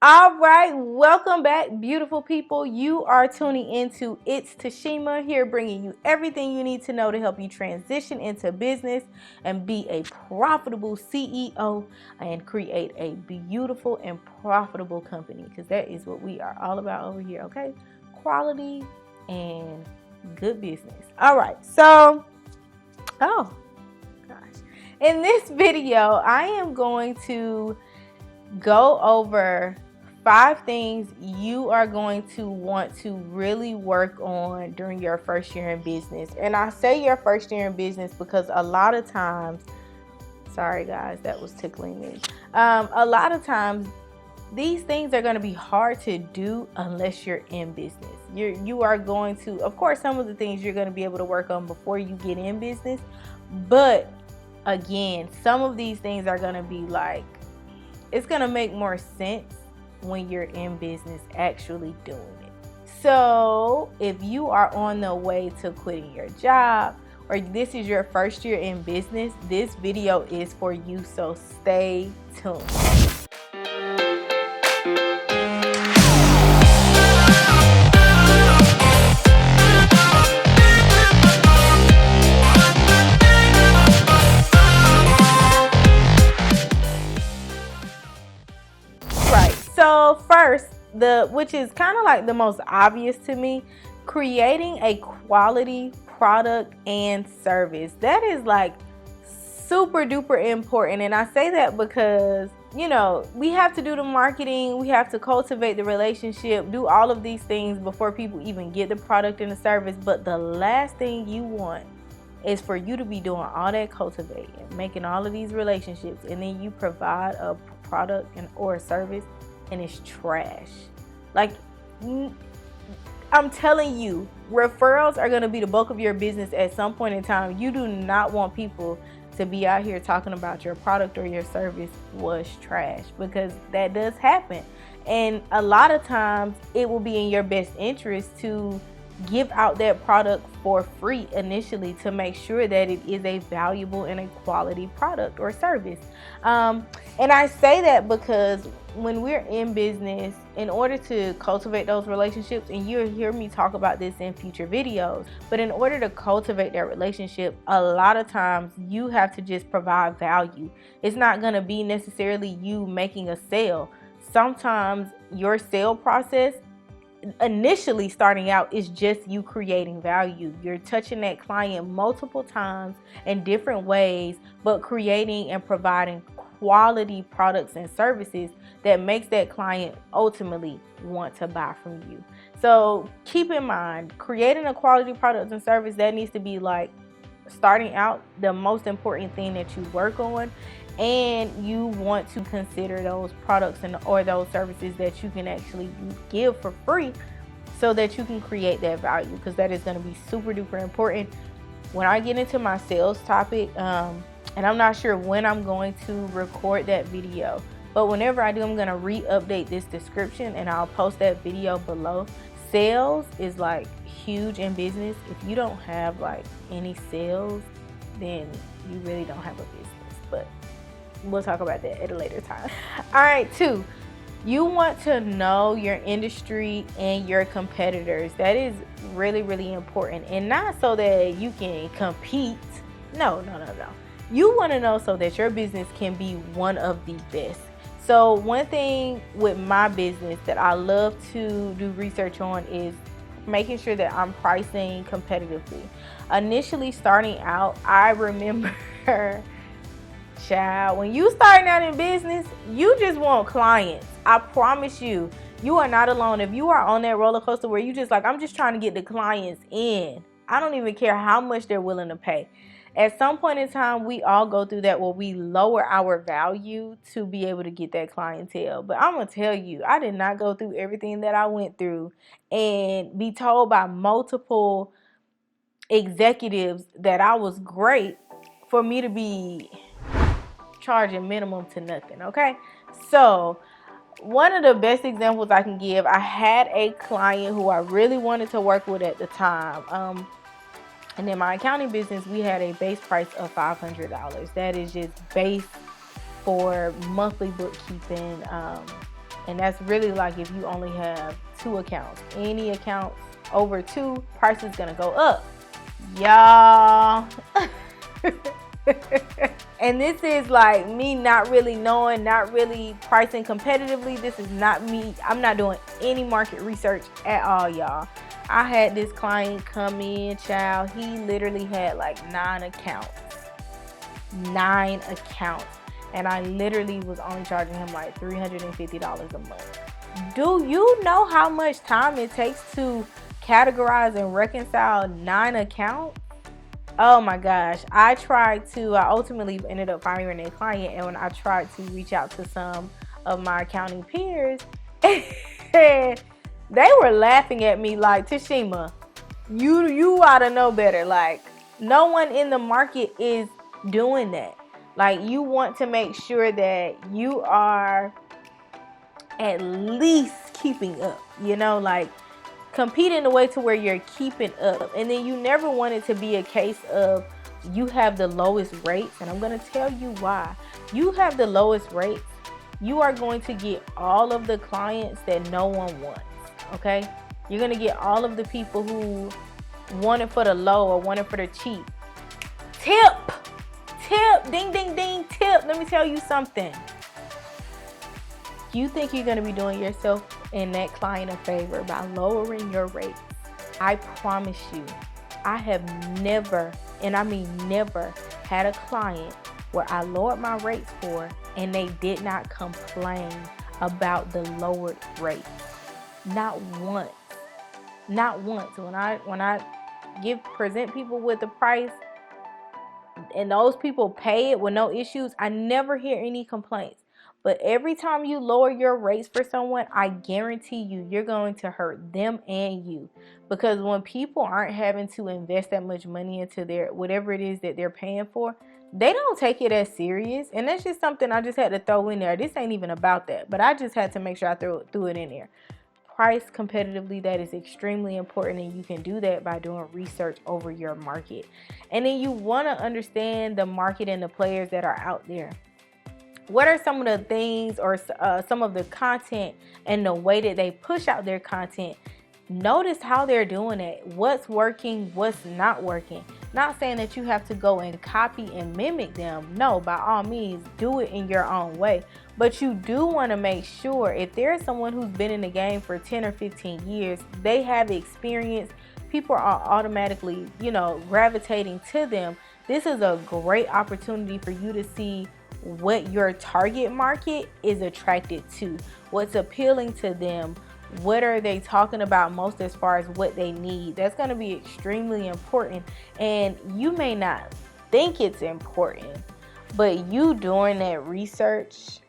All right, welcome back, beautiful people. You are tuning into It's Tashima here, bringing you everything you need to know to help you transition into business and be a profitable CEO and create a beautiful and profitable company, because that is what we are all about over here, okay? Quality and good business. All right, so, oh gosh. In this video, I am going to go over 5 things you are going to want to really work on during your first year in business. And I say your first year in business because a lot of times, sorry guys, that was tickling me. A lot of times these things are going to be hard to do unless you're in business. You are going to, of course, some of the things you're going to be able to work on before you get in business. But again, some of these things are going to be like, it's going to make more sense when you're in business actually doing it. So if you are on the way to quitting your job, or this is your first year in business, this video is for you, so stay tuned. So first, which is kind of like the most obvious to me, creating a quality product and service. That is like super duper important. And I say that because, you know, we have to do the marketing, we have to cultivate the relationship, do all of these things before people even get the product and the service. But the last thing you want is for you to be doing all that cultivating, making all of these relationships, and then you provide a product or a service and it's trash. Like, I'm telling you, referrals are going to be the bulk of your business at some point in time. You do not want people to be out here talking about your product or your service was trash, because that does happen. And a lot of times it will be in your best interest to give out that product for free initially to make sure that it is a valuable and a quality product or service. And I say that because when we're in business, in order to cultivate those relationships, and you'll hear me talk about this in future videos, but in order to cultivate that relationship, a lot of times you have to just provide value. It's not going to be necessarily you making a sale. Sometimes your sale process initially starting out is just you creating value. You're touching that client multiple times in different ways, but creating and providing quality products and services that makes that client ultimately want to buy from you. So keep in mind, creating a quality product and service, that needs to be like starting out the most important thing that you work on. And you want to consider those products or those services that you can actually give for free, so that you can create that value, because that is going to be super duper important. When I get into my sales topic, and I'm not sure when I'm going to record that video, but whenever I do, I'm going to re-update this description and I'll post that video below. Sales is like huge in business. If you don't have like any sales, then you really don't have a business. But we'll talk about that at a later time. All right, 2, you want to know your industry and your competitors. That is really, really important. And not so that you can compete. No. You want to know so that your business can be one of the best. So one thing with my business that I love to do research on is making sure that I'm pricing competitively. Initially starting out, I remember child, when you starting out in business, you just want clients. I promise you, you are not alone. If you are on that roller coaster where you just like, I'm just trying to get the clients in, I don't even care how much they're willing to pay. At some point in time, we all go through that where we lower our value to be able to get that clientele. But I'm going to tell you, I did not go through everything that I went through and be told by multiple executives that I was great for me to be charging minimum to nothing. Okay, so one of the best examples I can give, I had a client who I really wanted to work with at the time, and in my accounting business, we had a base price of $500. That is just base for monthly bookkeeping, And that's really like if you only have 2 accounts. Any accounts over 2, price is gonna go up. Y'all. And this is like me not really knowing, not really pricing competitively. This is not me. I'm not doing any market research at all, y'all. I had this client come in, child. He literally had like 9 accounts. 9 accounts. And I literally was only charging him like $350 a month. Do you know how much time it takes to categorize and reconcile 9 accounts? Oh my gosh. I ultimately ended up firing a client, and when I tried to reach out to some of my accounting peers, they were laughing at me like, Tashima, you ought to know better. Like, no one in the market is doing that. Like, you want to make sure that you are at least keeping up, like compete in a way to where you're keeping up. And then you never want it to be a case of you have the lowest rates. And I'm going to tell you why. You have the lowest rates. You are going to get all of the clients that no one wants. Okay. You're going to get all of the people who want it for the low or want it for the cheap. Tip, ding, ding, ding, tip. Let me tell you something. You think you're going to be doing yourself and that client a favor by lowering your rates. I promise you, I have never, and I mean never, had a client where I lowered my rates for and they did not complain about the lowered rates. Not once. Not once. When I present people with the price and those people pay it with no issues, I never hear any complaints. But every time you lower your rates for someone, I guarantee you're going to hurt them and you. Because when people aren't having to invest that much money into their whatever it is that they're paying for, they don't take it as serious. And that's just something I just had to throw in there. This ain't even about that, but I just had to make sure I threw it in there. Price competitively, that is extremely important, and you can do that by doing research over your market. And then you want to understand the market and the players that are out there. What are some of the things or some of the content and the way that they push out their content? Notice how they're doing it. What's working, what's not working. Not saying that you have to go and copy and mimic them. No, by all means, do it in your own way. But you do want to make sure if there's someone who's been in the game for 10 or 15 years, they have experience, people are automatically, gravitating to them. This is a great opportunity for you to see what your target market is attracted to, what's appealing to them, what are they talking about most as far as what they need. That's going to be extremely important, and you may not think it's important, but you doing that research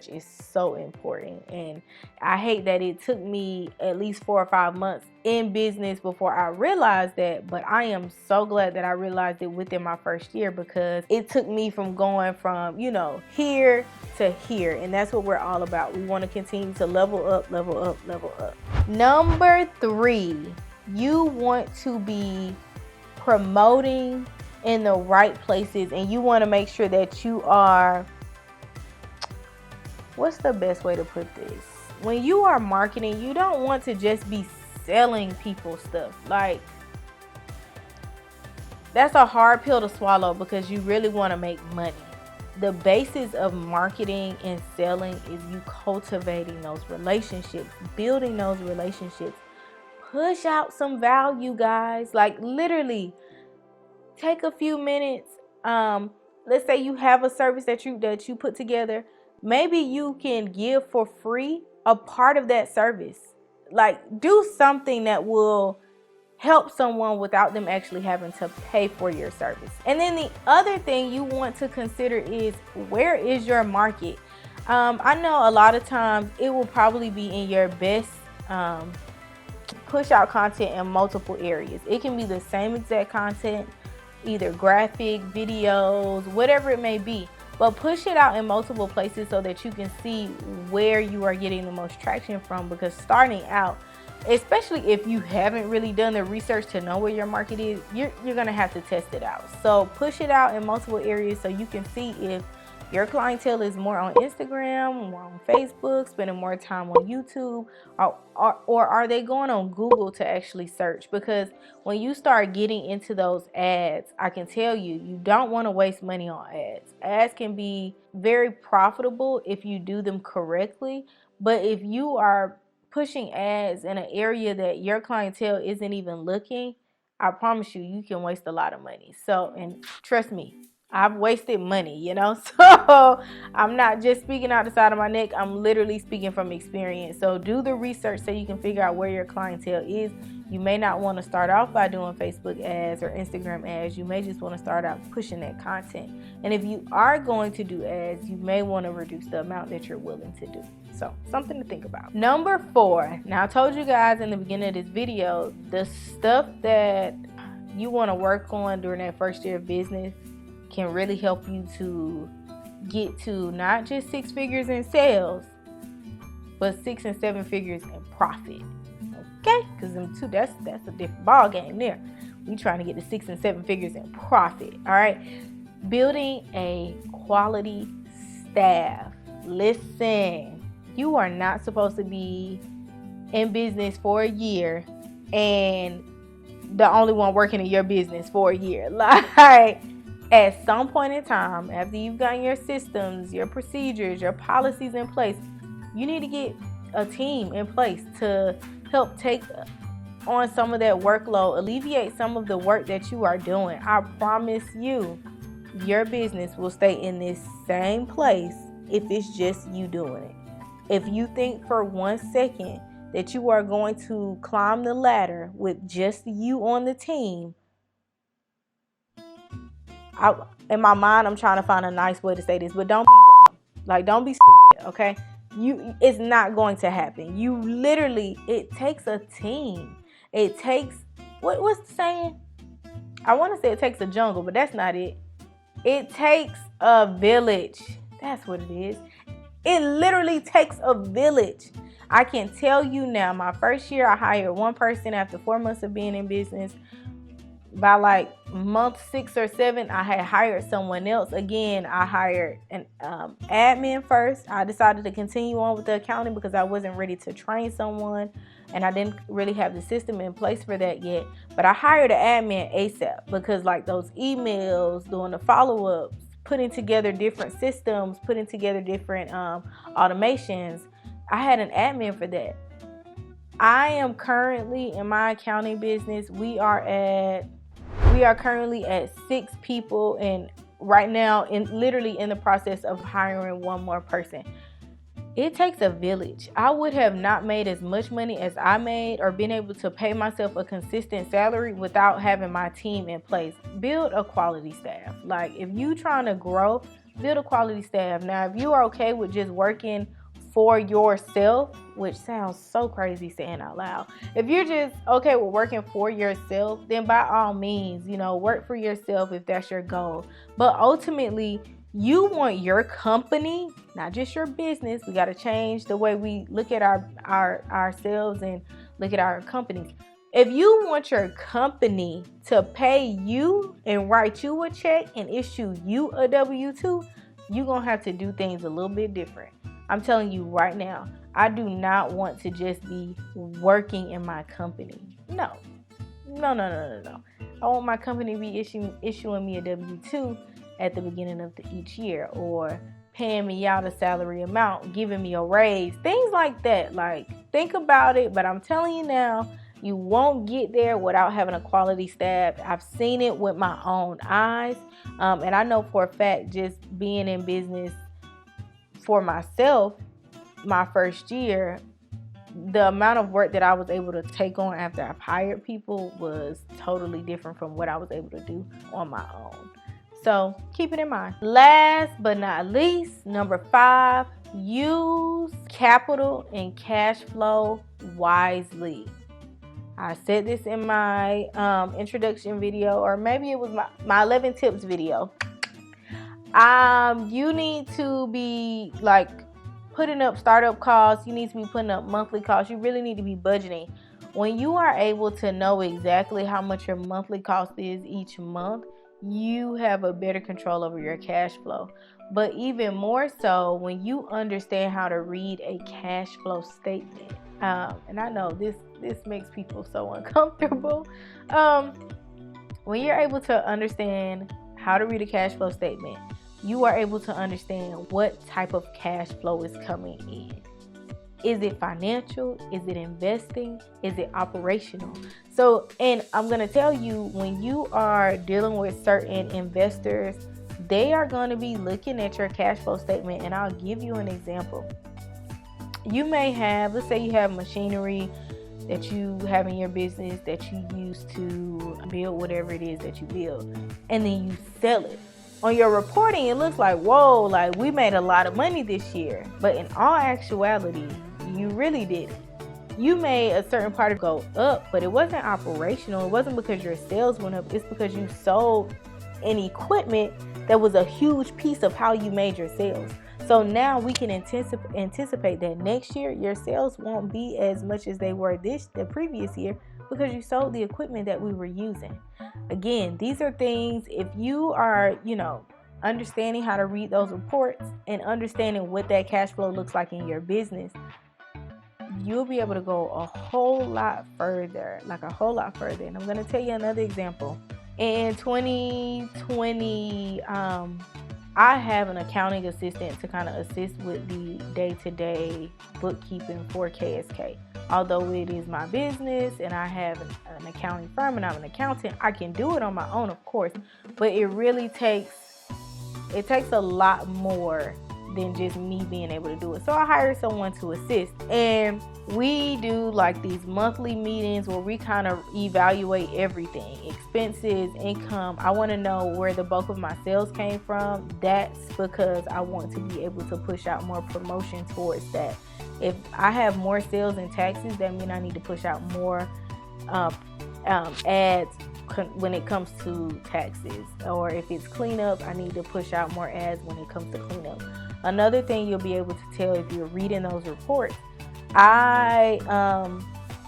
is so important. And I hate that it took me at least 4 or 5 months in business before I realized that, but I am so glad that I realized it within my first year, because it took me from going from, here to here. And that's what we're all about. We want to continue to level up, level up, level up. Number 3, you want to be promoting in the right places, and you want to make sure that you are, what's the best way to put this? When you are marketing, you don't want to just be selling people stuff. Like, that's a hard pill to swallow, because you really want to make money. The basis of marketing and selling is you cultivating those relationships, building those relationships. Push out some value, guys. Like, literally take a few minutes. Let's say you have a service that you put together. Maybe you can give for free a part of that service. Like, do something that will help someone without them actually having to pay for your service. And then the other thing you want to consider is, where is your market? I know a lot of times it will probably be in your best push out content in multiple areas. It can be the same exact content, either graphic, videos, whatever it may be. But push it out in multiple places so that you can see where you are getting the most traction from. Because starting out, especially if you haven't really done the research to know where your market is, you're going to have to test it out. So push it out in multiple areas so you can see if your clientele is more on Instagram, more on Facebook, spending more time on YouTube, or are they going on Google to actually search? Because when you start getting into those ads, I can tell you, you don't want to waste money on ads. Ads can be very profitable if you do them correctly, but if you are pushing ads in an area that your clientele isn't even looking, I promise you, you can waste a lot of money. So, and trust me, I've wasted money, you know, so I'm not just speaking out the side of my neck. I'm literally speaking from experience. So do the research so you can figure out where your clientele is. You may not want to start off by doing Facebook ads or Instagram ads. You may just want to start out pushing that content. And if you are going to do ads, you may want to reduce the amount that you're willing to do. So something to think about. Number 4. Now, I told you guys in the beginning of this video, the stuff that you want to work on during that first year of business can really help you to get to not just 6 figures in sales, but 6 and 7 figures in profit. Okay? Because them two, that's a different ball game there. We trying to get to 6 and 7 figures in profit. All right. Building a quality staff. Listen, you are not supposed to be in business for a year and the only one working in your business for a year. Like, at some point in time, after you've gotten your systems, your procedures, your policies in place, you need to get a team in place to help take on some of that workload, alleviate some of the work that you are doing. I promise you, your business will stay in this same place if it's just you doing it. If you think for 1 second that you are going to climb the ladder with just you on the team, in my mind, I'm trying to find a nice way to say this, but don't be dumb. Like, don't be stupid, okay? It's not going to happen. You literally, it takes a team. It takes, what's the saying? I want to say it takes a jungle, but that's not it. It takes a village. That's what it is. It literally takes a village. I can tell you now, my first year, I hired 1 person. After 4 months of being in business, by like month 6 or 7, I had hired someone else. Again, I hired an admin first. I decided to continue on with the accounting because I wasn't ready to train someone, and I didn't really have the system in place for that yet. But I hired an admin ASAP because like those emails, doing the follow-ups, putting together different systems, putting together different automations, I had an admin for that. I am currently in my accounting business. We are currently at 6 people, and right now literally in the process of hiring 1 more person. It takes a village. I would have not made as much money as I made or been able to pay myself a consistent salary without having my team in place. Build a quality staff. Like, if you trying to grow, build a quality staff. Now, if you are okay with just working for yourself, which sounds so crazy saying out loud, if you're just okay with working for yourself, then by all means, work for yourself if that's your goal. But ultimately, you want your company, not just your business. We got to change the way we look at ourselves and look at our companies. If you want your company to pay you and write you a check and issue you a W-2, you're going to have to do things a little bit different. I'm telling you right now, I do not want to just be working in my company. No. I want my company to be issuing me a W-2 at the beginning of each year, or paying me out a salary amount, giving me a raise, things like that. Like, think about it, but I'm telling you now, you won't get there without having a quality staff. I've seen it with my own eyes, and I know for a fact, just being in business for myself, my first year, the amount of work that I was able to take on after I've hired people was totally different from what I was able to do on my own. So keep it in mind. Last but not least, number 5, use capital and cash flow wisely. I said this in my introduction video, or maybe it was my 11 tips video. You need to be like putting up startup costs. You need to be putting up monthly costs. You really need to be budgeting. When you are able to know exactly how much your monthly cost is each month, you have a better control over your cash flow. But even more so when you understand how to read a cash flow statement. And I know this makes people so uncomfortable. When you're able to understand how to read a cash flow statement, you are able to understand what type of cash flow is coming in. Is it financial? Is it investing? Is it operational? So, and I'm going to tell you, when you are dealing with certain investors, they are going to be looking at your cash flow statement. And I'll give you an example. You may have, let's say you have machinery that you have in your business that you use to build whatever it is that you build, and then you sell it. On your reporting, it looks like, whoa, like we made a lot of money this year. But in all actuality, you really didn't. You made a certain part go up, but it wasn't operational. It wasn't because your sales went up. It's because you sold an equipment that was a huge piece of how you made your sales. So now we can anticipate that next year your sales won't be as much as they were the previous year, because you sold the equipment that we were using. Again, these are things, if you are, understanding how to read those reports and understanding what that cash flow looks like in your business, you'll be able to go a whole lot further. And I'm going to tell you another example. In 2020, I have an accounting assistant to kind of assist with the day-to-day bookkeeping for KSK. Although it is my business and I have an accounting firm and I'm an accountant, I can do it on my own, of course, but it really takes a lot more than just me being able to do it. So I hired someone to assist, and we do like these monthly meetings where we kind of evaluate everything: expenses, income. I want to know where the bulk of my sales came from. That's because I want to be able to push out more promotion towards that. If I have more sales and taxes, that means I need to push out more ads when it comes to taxes. Or if it's cleanup, I need to push out more ads when it comes to cleanup. Another thing you'll be able to tell if you're reading those reports,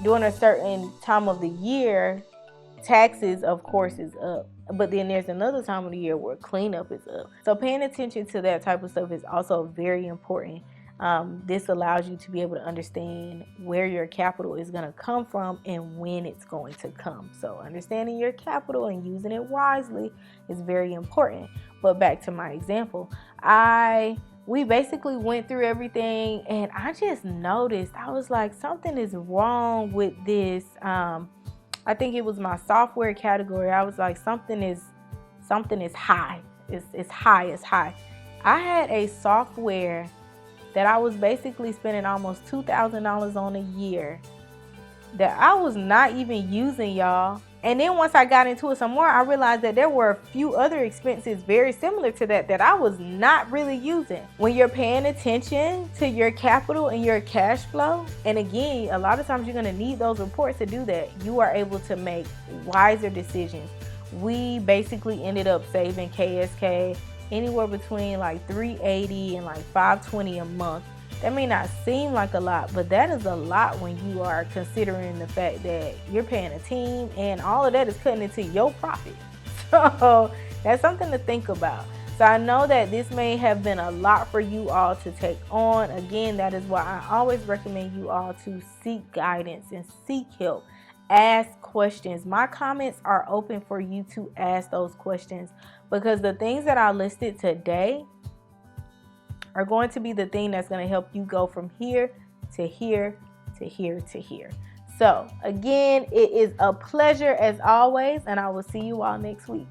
during a certain time of the year, taxes, of course, is up. But then there's another time of the year where cleanup is up. So paying attention to that type of stuff is also very important. This allows you to be able to understand where your capital is going to come from and when it's going to come. So understanding your capital and using it wisely is very important. But back to my example, we basically went through everything, and I just noticed, I was like, something is wrong with this. I think it was my software category. I was like, something is high. It's high. I had a software that I was basically spending almost $2,000 on a year that I was not even using, y'all. And then once I got into it some more, I realized that there were a few other expenses very similar to that I was not really using. When you're paying attention to your capital and your cash flow, and again, a lot of times you're going to need those reports to do that, you are able to make wiser decisions. We basically ended up saving KSK anywhere between like $380 and like $520 a month. That may not seem like a lot, but that is a lot when you are considering the fact that you're paying a team and all of that is cutting into your profit. So that's something to think about. So I know that this may have been a lot for you all to take on. Again, that is why I always recommend you all to seek guidance and seek help. Ask questions. My comments are open for you to ask those questions, because the things that I listed today are going to be the thing that's going to help you go from here to here to here to here. So again, it is a pleasure as always, and I will see you all next week.